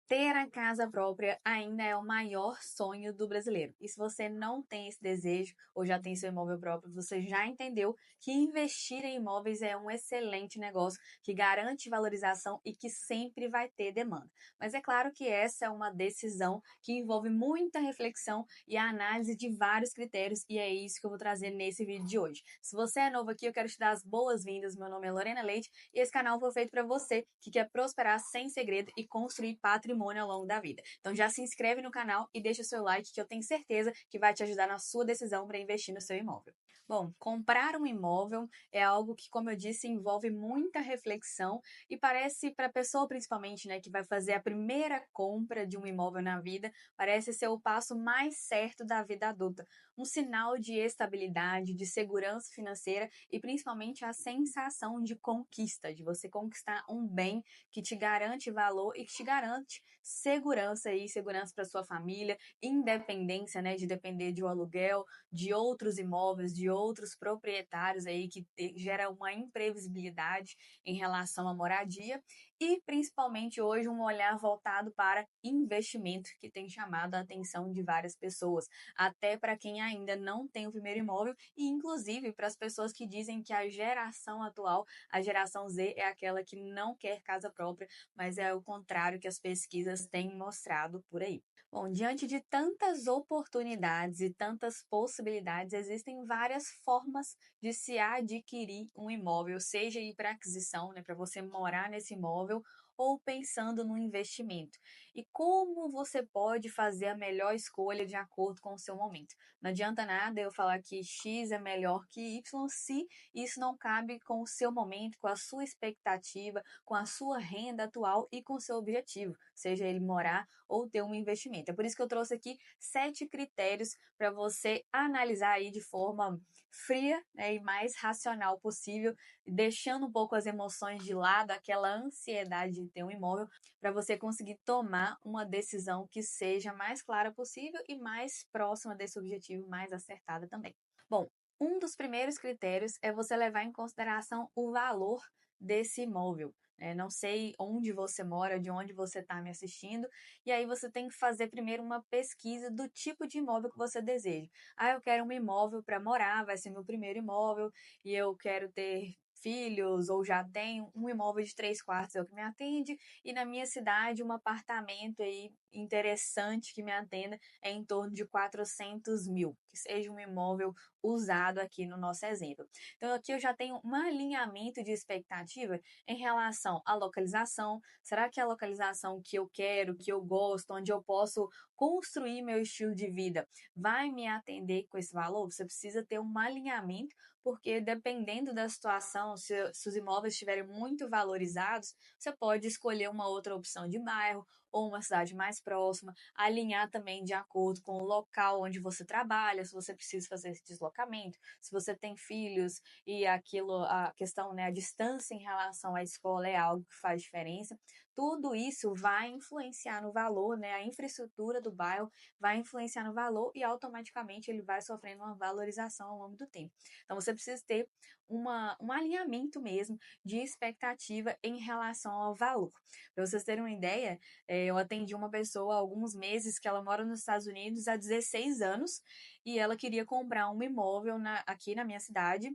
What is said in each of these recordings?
Ter a casa própria ainda é o maior sonho do brasileiro. E se você não tem esse desejo ou já tem seu imóvel próprio, você já entendeu que investir em imóveis é um excelente negócio que garante valorização e que sempre vai ter demanda. Mas é claro que essa é uma decisão que envolve muita reflexão e a análise de vários critérios, e é isso que eu vou trazer nesse vídeo de hoje. Se você é novo aqui, eu quero te dar as boas-vindas. Meu nome é Lorena Leite e esse canal foi feito para você que quer prosperar sem segredo e construir patrimônio ao longo da vida. Então já se inscreve no canal e deixa o seu like que eu tenho certeza que vai te ajudar na sua decisão para investir no seu imóvel. Bom, comprar um imóvel é algo que, como eu disse, envolve muita reflexão e parece para a pessoa principalmente, né, que vai fazer a primeira compra de um imóvel na vida, parece ser o passo mais certo da vida adulta, um sinal de estabilidade, de segurança financeira e principalmente a sensação de conquista, de você conquistar um bem que te garante valor e que te garante segurança aí, segurança para sua família, independência, né, de depender de um aluguel, de outros imóveis, de outros proprietários aí que gera uma imprevisibilidade em relação à moradia e principalmente hoje um olhar voltado para investimento que tem chamado a atenção de várias pessoas, até para quem ainda não tem o primeiro imóvel e inclusive para as pessoas que dizem que a geração atual, a geração Z, é aquela que não quer casa própria, mas é o contrário que as pesquisas têm mostrado por aí. Bom, diante de tantas oportunidades e tantas possibilidades, existem várias formas de se adquirir um imóvel, seja ir para aquisição, né, para você morar nesse imóvel, ou pensando no investimento. E como você pode fazer a melhor escolha de acordo com o seu momento. Não adianta nada eu falar que X é melhor que Y se isso não cabe com o seu momento, com a sua expectativa, com a sua renda atual e com o seu objetivo, seja ele morar ou ter um investimento. É por isso que eu trouxe aqui 7 critérios para você analisar aí de forma fria, né, e mais racional possível, deixando um pouco as emoções de lado, aquela ansiedade de ter um imóvel, para você conseguir tomar uma decisão que seja mais clara possível e mais próxima desse objetivo, mais acertada também. Bom, um dos primeiros critérios é você levar em consideração o valor desse imóvel. Não sei onde você mora, de onde você está me assistindo, e aí você tem que fazer primeiro uma pesquisa do tipo de imóvel que você deseja. Ah, eu quero um imóvel para morar, vai ser meu primeiro imóvel, e eu quero ter filhos, ou já tenho um imóvel de 3 quartos, é o que me atende, e na minha cidade um apartamento aí interessante que me atenda é em torno de 400 mil, que seja um imóvel usado aqui no nosso exemplo. Então aqui eu já tenho um alinhamento de expectativa em relação à localização. Será que é a localização que eu quero, que eu gosto, onde eu posso construir meu estilo de vida, vai me atender com esse valor? Você precisa ter um alinhamento, porque dependendo da situação, se os imóveis estiverem muito valorizados, você pode escolher uma outra opção de bairro ou uma cidade mais próxima, alinhar também de acordo com o local onde você trabalha, se você precisa fazer esse deslocamento, se você tem filhos e aquilo, a questão, né, a distância em relação à escola é algo que faz diferença. Tudo isso vai influenciar no valor, né? A infraestrutura do bairro vai influenciar no valor e automaticamente ele vai sofrendo uma valorização ao longo do tempo. Então você precisa ter um alinhamento mesmo de expectativa em relação ao valor. Para vocês terem uma ideia, eu atendi uma pessoa há alguns meses que ela mora nos Estados Unidos há 16 anos e ela queria comprar um imóvel aqui na minha cidade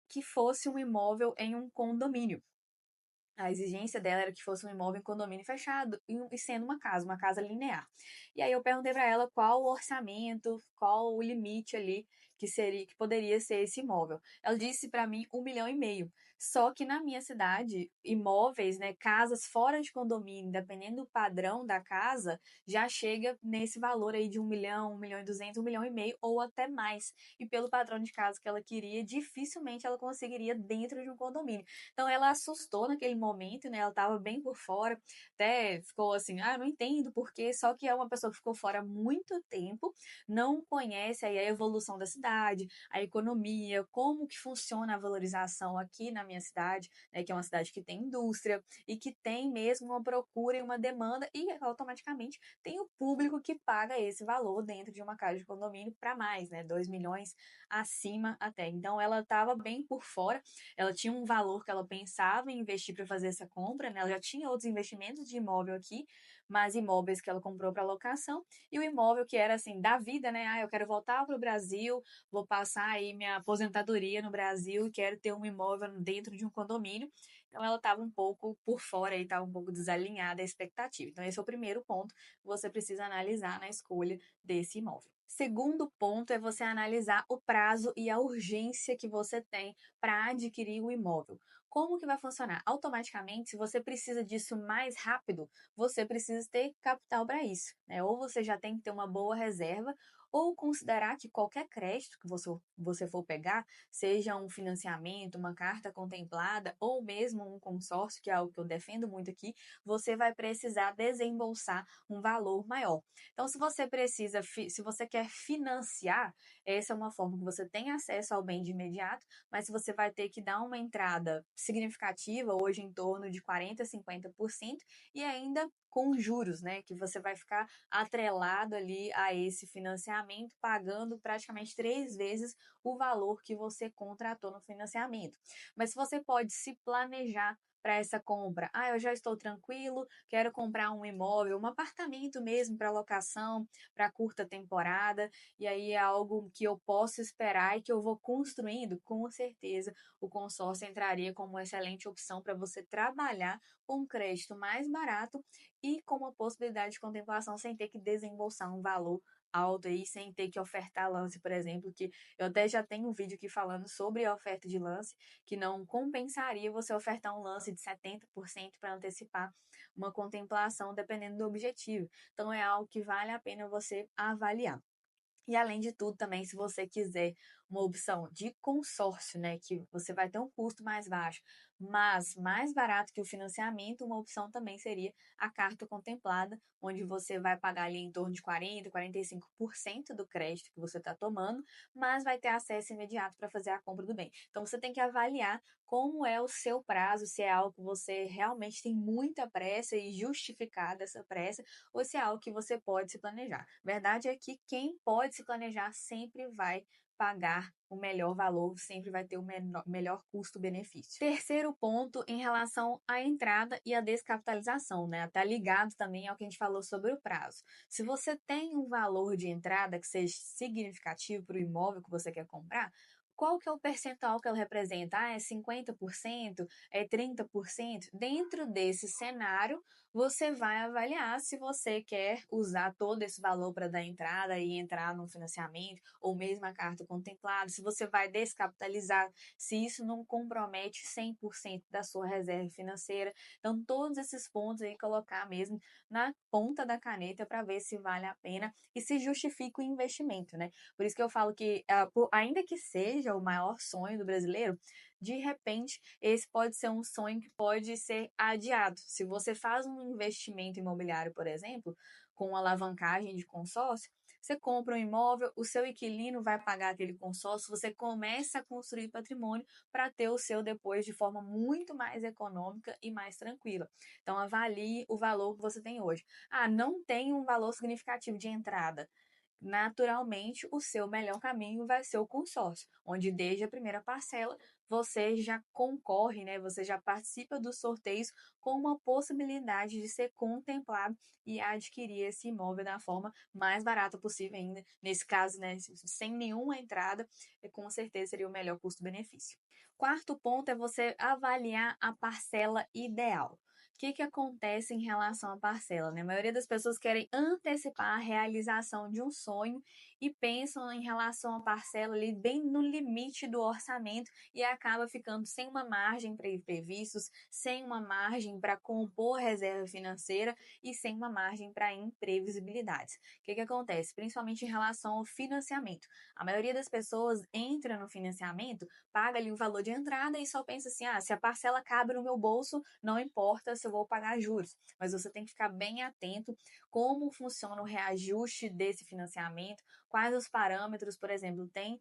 que fosse um imóvel em um condomínio. A exigência dela era que fosse um imóvel em condomínio fechado e sendo uma casa linear. E aí eu perguntei para ela qual o orçamento, qual o limite ali que poderia ser esse imóvel. Ela disse para mim 1,5 milhão. Só que na minha cidade, imóveis, né, casas fora de condomínio, dependendo do padrão da casa, já chega nesse valor aí de 1 milhão, 1,2 milhão, 1,5 milhão ou até mais. E pelo padrão de casa que ela queria, dificilmente ela conseguiria dentro de um condomínio. Então ela assustou naquele momento, né? Ela estava bem por fora, até ficou assim, ah, não entendo por quê, só que é uma pessoa que ficou fora há muito tempo, não conhece aí a evolução da cidade, a economia, como que funciona a valorização aqui na minha cidade, né, que é uma cidade que tem indústria e que tem mesmo uma procura e uma demanda e automaticamente tem o público que paga esse valor dentro de uma casa de condomínio para mais, né, 2 milhões acima até. Então ela estava bem por fora, ela tinha um valor que ela pensava em investir para fazer essa compra, né? Ela já tinha outros investimentos de imóvel aqui, mais imóveis que ela comprou para locação, e o imóvel que era assim, da vida, né? Ah, eu quero voltar para o Brasil, vou passar aí minha aposentadoria no Brasil e quero ter um imóvel dentro de um condomínio. Então ela estava um pouco por fora e estava um pouco desalinhada a expectativa. Então esse é o primeiro ponto que você precisa analisar na escolha desse imóvel. Segundo ponto é você analisar o prazo e a urgência que você tem para adquirir o imóvel. Como que vai funcionar? Automaticamente, se você precisa disso mais rápido, você precisa ter capital para isso, né? Ou você já tem que ter uma boa reserva, ou considerar que qualquer crédito que você for pegar, seja um financiamento, uma carta contemplada, ou mesmo um consórcio, que é algo que eu defendo muito aqui, você vai precisar desembolsar um valor maior. Então, se você quer financiar, essa é uma forma que você tem acesso ao bem de imediato, mas se você vai ter que dar uma entrada significativa, hoje em torno de 40% a 50%, e ainda com juros, né? Que você vai ficar atrelado ali a esse financiamento, pagando praticamente 3 vezes o valor que você contratou no financiamento. Mas você pode se planejar para essa compra. Ah, eu já estou tranquilo, quero comprar um imóvel, um apartamento mesmo para locação, para curta temporada, e aí é algo que eu posso esperar e que eu vou construindo, com certeza o consórcio entraria como uma excelente opção para você trabalhar com um crédito mais barato e com uma possibilidade de contemplação sem ter que desembolsar um valor alto aí, sem ter que ofertar lance, por exemplo, que eu até já tenho um vídeo aqui falando sobre a oferta de lance, que não compensaria você ofertar um lance de 70% para antecipar uma contemplação, dependendo do objetivo. Então, é algo que vale a pena você avaliar. E além de tudo, também, se você quiser uma opção de consórcio, né, que você vai ter um custo mais baixo, mas mais barato que o financiamento, uma opção também seria a carta contemplada, onde você vai pagar ali em torno de 40, 45% do crédito que você está tomando, mas vai ter acesso imediato para fazer a compra do bem. Então você tem que avaliar como é o seu prazo, se é algo que você realmente tem muita pressa e justificada essa pressa, ou se é algo que você pode se planejar. Verdade é que quem pode se planejar sempre vai pagar o melhor valor, sempre vai ter o melhor custo-benefício. Terceiro ponto em relação à entrada e à descapitalização, né? Tá ligado também ao que a gente falou sobre o prazo. Se você tem um valor de entrada que seja significativo para o imóvel que você quer comprar, qual que é o percentual que ela representa? Ah, é 50%? É 30%? Dentro desse cenário, você vai avaliar se você quer usar todo esse valor para dar entrada e entrar no financiamento, ou mesmo a carta contemplada, se você vai descapitalizar, se isso não compromete 100% da sua reserva financeira. Então, todos esses pontos aí colocar mesmo na ponta da caneta para ver se vale a pena e se justifica o investimento, né? Por isso que eu falo que, ainda que seja o maior sonho do brasileiro, de repente, esse pode ser um sonho que pode ser adiado. Se você faz um investimento imobiliário, por exemplo, com alavancagem de consórcio, você compra um imóvel, o seu inquilino vai pagar aquele consórcio, você começa a construir patrimônio para ter o seu depois de forma muito mais econômica e mais tranquila. Então, avalie o valor que você tem hoje. Ah, não tem um valor significativo de entrada. Naturalmente, o seu melhor caminho vai ser o consórcio, onde desde a primeira parcela você já concorre, né? Você já participa dos sorteios com uma possibilidade de ser contemplado e adquirir esse imóvel da forma mais barata possível ainda. Nesse caso, né, sem nenhuma entrada, com certeza seria o melhor custo-benefício. Quarto ponto é você avaliar a parcela ideal. O que acontece em relação à parcela, né? A maioria das pessoas querem antecipar a realização de um sonho e pensam em relação à parcela ali bem no limite do orçamento e acaba ficando sem uma margem para imprevistos, sem uma margem para compor reserva financeira e sem uma margem para imprevisibilidades. O que acontece? Principalmente em relação ao financiamento. A maioria das pessoas entra no financiamento, paga ali o valor de entrada e só pensa assim: ah, se a parcela cabe no meu bolso, não importa se eu vou pagar juros. Mas você tem que ficar bem atento como funciona o reajuste desse financiamento, quais os parâmetros, por exemplo, tem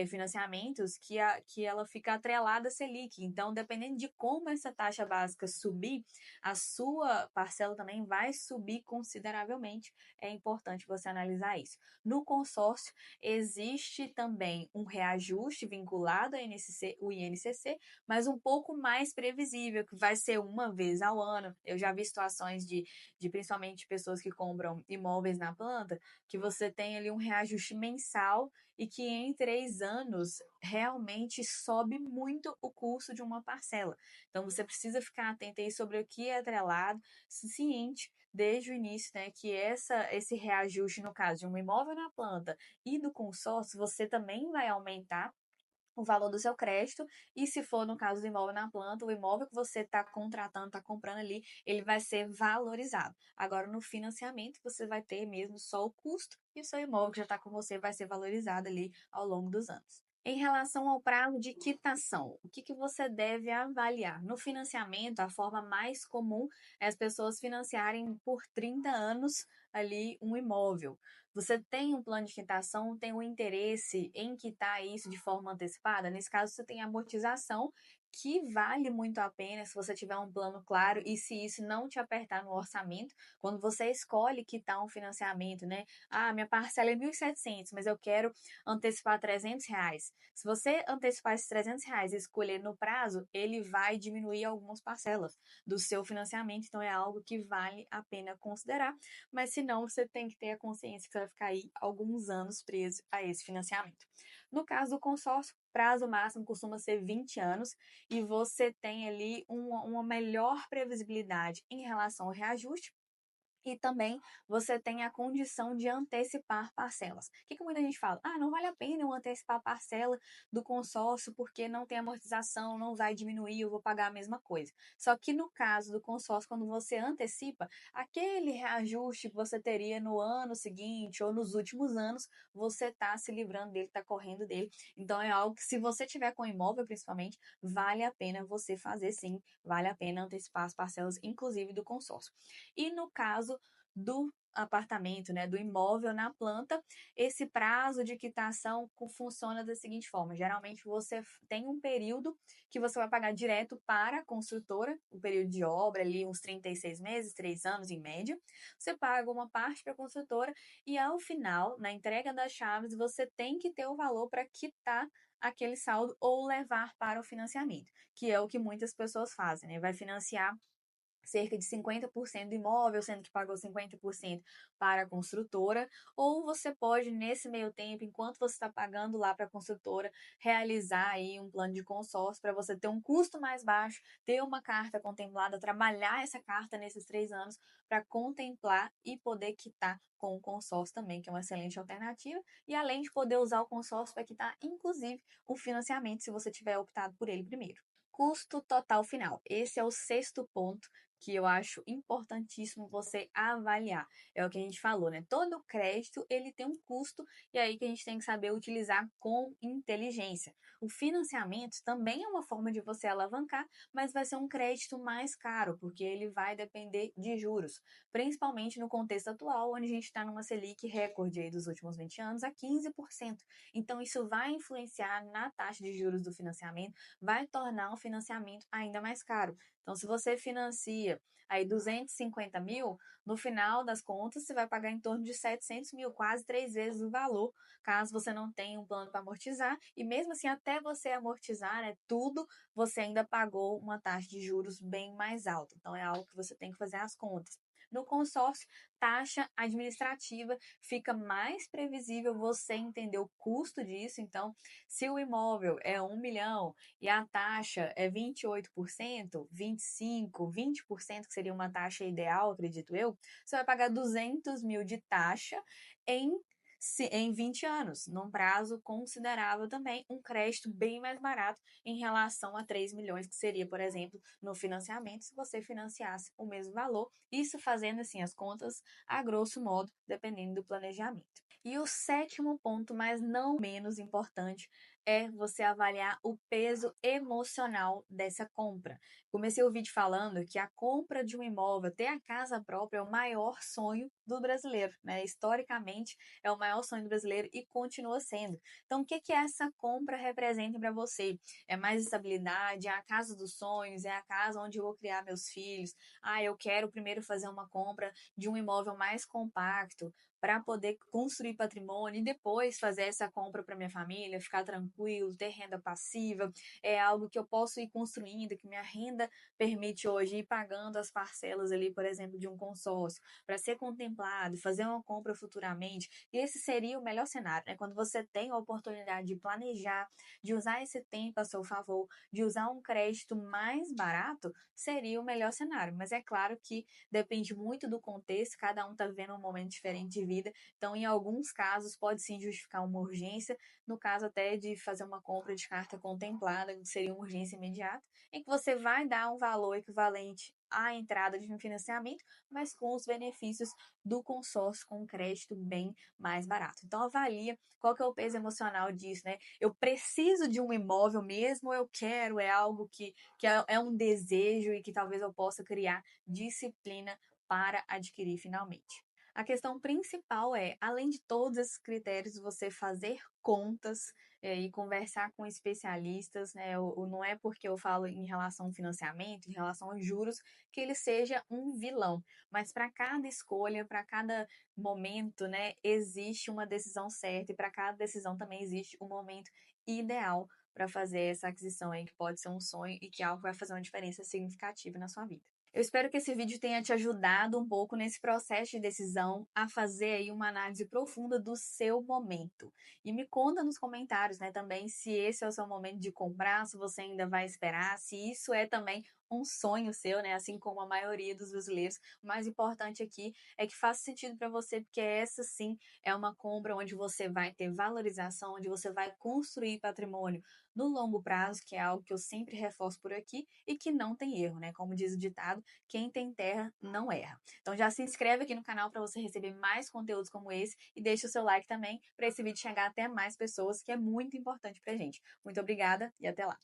financiamentos que ela fica atrelada à Selic. Então, dependendo de como essa taxa básica subir, a sua parcela também vai subir consideravelmente. É importante você analisar isso. No consórcio, existe também um reajuste vinculado ao INCC, o INCC, mas um pouco mais previsível, que vai ser uma vez ao ano. Eu já vi situações de principalmente pessoas que compram imóveis na planta, que você tem ali um reajuste mensal e que em 3 anos realmente sobe muito o custo de uma parcela. Então você precisa ficar atento aí sobre o que é atrelado, ciente desde o início, né, que esse reajuste, no caso de um imóvel na planta e do consórcio, você também vai aumentar o valor do seu crédito, e se for no caso do imóvel na planta, o imóvel que você está contratando, está comprando ali, ele vai ser valorizado. Agora, no financiamento, você vai ter mesmo só o custo, e o seu imóvel que já está com você vai ser valorizado ali ao longo dos anos. Em relação ao prazo de quitação, o que você deve avaliar? No financiamento, a forma mais comum é as pessoas financiarem por 30 anos ali um imóvel. Você tem um plano de quitação, tem um interesse em quitar isso de forma antecipada? Nesse caso, você tem amortização, que vale muito a pena se você tiver um plano claro e se isso não te apertar no orçamento, quando você escolhe quitar um financiamento, né? Ah, minha parcela é 1.700, mas eu quero antecipar R$ 300. Se você antecipar esses R$ 300 e escolher no prazo, ele vai diminuir algumas parcelas do seu financiamento, então é algo que vale a pena considerar, mas se não, você tem que ter a consciência que você vai ficar aí alguns anos preso a esse financiamento. No caso do consórcio, prazo máximo costuma ser 20 anos e você tem ali uma melhor previsibilidade em relação ao reajuste, e também você tem a condição de antecipar parcelas. O que muita gente fala? Ah, não vale a pena eu antecipar a parcela do consórcio porque não tem amortização, não vai diminuir, eu vou pagar a mesma coisa. Só que no caso do consórcio, quando você antecipa, aquele reajuste que você teria no ano seguinte ou nos últimos anos, você está se livrando dele, está correndo dele. Então é algo que, se você tiver com imóvel principalmente, vale a pena você fazer sim, vale a pena antecipar as parcelas, inclusive do consórcio. E no caso do apartamento, né, do imóvel na planta, esse prazo de quitação funciona da seguinte forma: geralmente você tem um período que você vai pagar direto para a construtora, o período de obra ali, uns 36 meses, 3 anos em média. Você paga uma parte para a construtora e ao final, na entrega das chaves, você tem que ter o valor para quitar aquele saldo ou levar para o financiamento, que é o que muitas pessoas fazem, né? Vai financiar cerca de 50% do imóvel, sendo que pagou 50% para a construtora, ou você pode, nesse meio tempo, enquanto você está pagando lá para a construtora, realizar aí um plano de consórcio para você ter um custo mais baixo, ter uma carta contemplada, trabalhar essa carta nesses 3 anos para contemplar e poder quitar com o consórcio também, que é uma excelente alternativa, e além de poder usar o consórcio para quitar, inclusive, o financiamento, se você tiver optado por ele primeiro. Custo total final. Esse é o sexto ponto que eu acho importantíssimo você avaliar. É o que a gente falou, né? Todo crédito, ele tem um custo, e é aí que a gente tem que saber utilizar com inteligência. O financiamento também é uma forma de você alavancar, mas vai ser um crédito mais caro, porque ele vai depender de juros, principalmente no contexto atual, onde a gente está numa Selic recorde aí dos últimos 20 anos a 15%. Então, isso vai influenciar na taxa de juros do financiamento, vai tornar o financiamento ainda mais caro. Então, se você financia aí 250 mil, no final das contas, você vai pagar em torno de 700 mil, quase 3 vezes o valor, caso você não tenha um plano para amortizar. E mesmo assim, até você amortizar, né, tudo, você ainda pagou uma taxa de juros bem mais alta. Então, é algo que você tem que fazer as contas. No consórcio, taxa administrativa, fica mais previsível você entender o custo disso. Então, se o imóvel é 1 milhão e a taxa é 28%, 25%, 20%, que seria uma taxa ideal, acredito eu, você vai pagar 200 mil de taxa em em 20 anos, num prazo considerável também, um crédito bem mais barato em relação a 3 milhões, que seria, por exemplo, no financiamento, se você financiasse o mesmo valor, isso fazendo assim as contas a grosso modo, dependendo do planejamento. E o sétimo ponto, mas não menos importante, é você avaliar o peso emocional dessa compra. Comecei o vídeo falando que a compra de um imóvel, ter a casa própria, é o maior sonho do brasileiro, né? Historicamente, é o maior sonho do brasileiro e continua sendo. Então, o que que essa compra representa para você? É mais estabilidade? É a casa dos sonhos? É a casa onde eu vou criar meus filhos? Ah, eu quero primeiro fazer uma compra de um imóvel mais compacto para poder construir patrimônio e depois fazer essa compra para minha família, ficar tranquilo, ter renda passiva. É algo que eu posso ir construindo, que minha renda permite hoje ir pagando as parcelas ali, por exemplo, de um consórcio, para ser contemplado, fazer uma compra futuramente. E esse seria o melhor cenário, né? Quando você tem a oportunidade de planejar, de usar esse tempo a seu favor, de usar um crédito mais barato, seria o melhor cenário. Mas é claro que depende muito do contexto, cada um está vivendo um momento diferente de vida, então em alguns casos pode sim justificar uma urgência, no caso até de fazer uma compra de carta contemplada, que seria uma urgência imediata, em que você vai dar um valor equivalente à entrada de um financiamento, mas com os benefícios do consórcio com um crédito bem mais barato. Então avalia qual que é o peso emocional disso, né? Eu preciso de um imóvel mesmo, ou eu quero, é algo que é um desejo e que talvez eu possa criar disciplina para adquirir finalmente. A questão principal é, além de todos esses critérios, você fazer contas e conversar com especialistas, né? Não é porque eu falo em relação ao financiamento, em relação aos juros, que ele seja um vilão. Mas para cada escolha, para cada momento, né, existe uma decisão certa e para cada decisão também existe um momento ideal para fazer essa aquisição aí, que pode ser um sonho e que é algo que vai fazer uma diferença significativa na sua vida. Eu espero que esse vídeo tenha te ajudado um pouco nesse processo de decisão a fazer aí uma análise profunda do seu momento. E me conta nos comentários, né, também se esse é o seu momento de comprar, se você ainda vai esperar, se isso é também um sonho seu, né, assim como a maioria dos brasileiros. O mais importante aqui é que faça sentido para você, porque essa sim é uma compra onde você vai ter valorização, onde você vai construir patrimônio no longo prazo, que é algo que eu sempre reforço por aqui e que não tem erro, né? Como diz o ditado, quem tem terra não erra. Então já se inscreve aqui no canal para você receber mais conteúdos como esse e deixa o seu like também para esse vídeo chegar até mais pessoas, que é muito importante pra gente. Muito obrigada e até lá.